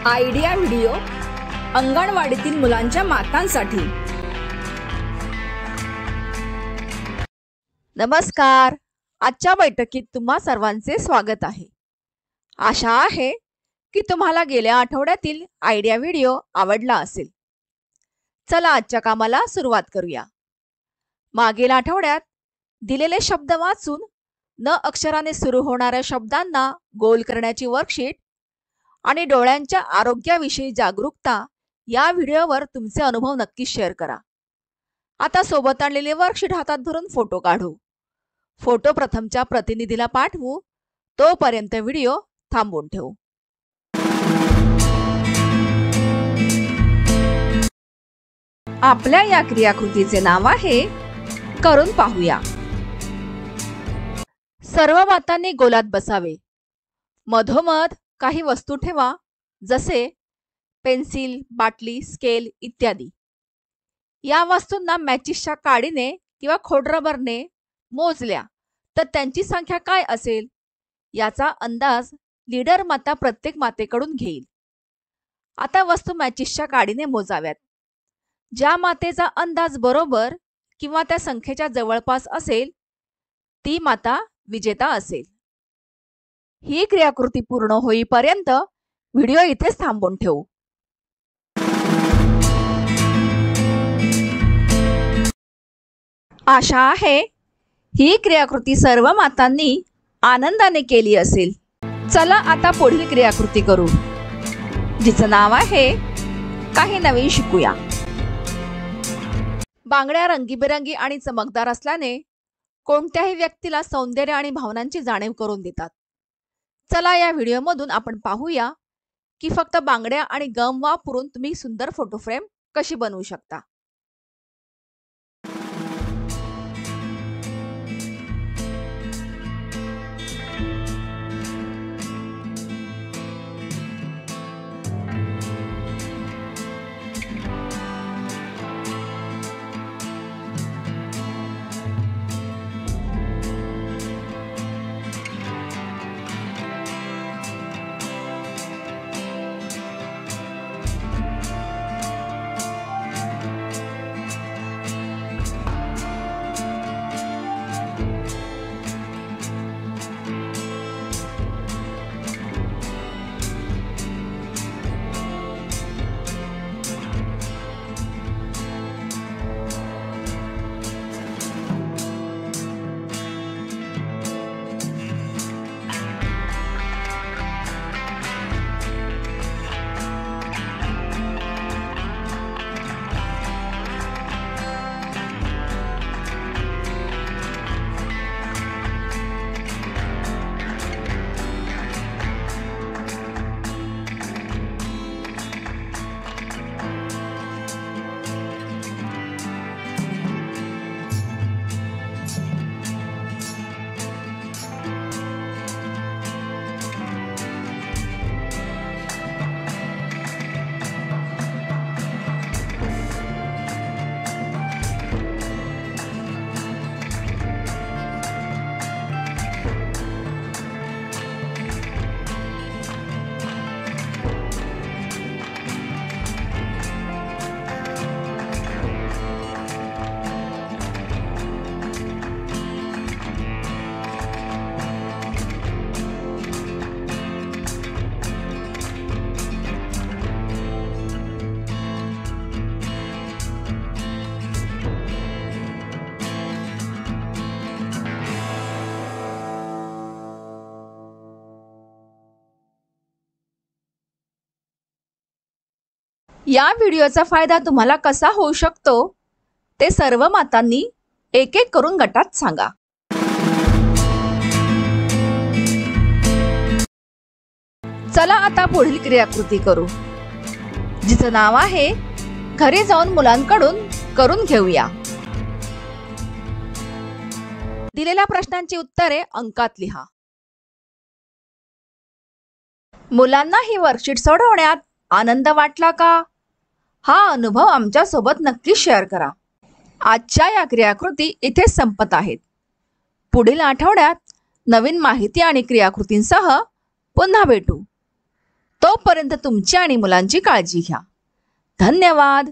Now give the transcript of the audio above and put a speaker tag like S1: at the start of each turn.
S1: Idea video अंगणवाडीतील मुलांच्या मातांसाठी।
S2: नमस्कार, आजच्या बैठकीत तुम्हा सर्वांचे स्वागत आहे। आशा आहे की तुम्हाला गेल्या आठवड्यातील आयडिया व्हिडिओ आवडला असेल। चला आजच्या कामाला सुरुवात करूया। मागील आठवड्यात दिलेले शब्द वाचून न अक्षराने सुरू होणाऱ्या शब्दांना गोल करण्याची वर्कशीट आणि डोळ्यांच्या आरोग्याविषयी जागरूकता या व्हिडिओवर तुमचे अनुभव नक्की शेअर करा। आता सोबत आणलेले वर्कशीट हातात धरून फोटो काढू। फोटो प्रथमच्या प्रतिनिधीला पाठवू, तोपर्यंत व्हिडिओ थांबवून ठेवू। आपल्या या क्रियाकृतीचे नाव आहे करून पाहूया। सर्व मातांनी गोलात बसावे। मधोमध काही वस्तू ठेवा, जसे पेन्सिल, बाटली, स्केल इत्यादी। या वस्तूंना मॅचिसच्या काडीने किंवा खोडरबरने मोजल्या तर त्यांची संख्या काय असेल याचा अंदाज लीडर माता प्रत्येक मातेकडून घेईल। आता वस्तू मॅचिसच्या काडीने मोजाव्यात। ज्या मातेचा अंदाज बरोबर किंवा त्या संख्येच्या जवळपास असेल ती माता विजेता असेल। ही क्रियाकृती पूर्ण होईपर्यंत व्हिडिओ इथेच थांबवून ठेवू। आशा आहे ही क्रियाकृती सर्व मातांनी आनंदाने केली असेल। चला आता पुढील क्रियाकृती करू, जिचं नाव आहे काही नवीन शिकूया। बांगड्या रंगीबेरंगी आणि चमकदार असल्याने कोणत्याही व्यक्तीला सौंदर्य आणि भावनांची जाणीव करून देतात। चला या व्हिडिओमधून आपण पाहूया की फक्त बांगड्या आणि गम वापरून तुम्ही सुंदर फोटो फ्रेम कशी बनवू शकता। या व्हिडिओचा फायदा तुम्हाला कसा होऊ शकतो ते सर्व मातांनी एक एक करून गटात सांगा। चला आता पुढील क्रियाकृती करू, जिचं नाव आहे घरी जाऊन मुलांकडून करून घेऊया। दिलेल्या प्रश्नांची उत्तरे अंकात लिहा। मुलांना ही वर्कशीट सोडवण्यात आनंद वाटला का? हा अनुभव आमच्या सोबत नक्की शेअर करा। आजच्या या क्रियाकृती इथे संपत आहेत। पुढील आठवड्यात नवीन माहिती आणि क्रियाकृतींसह पुन्हा भेटू। तोपर्यंत तुमची आणि मुलांची काळजी घ्या. धन्यवाद.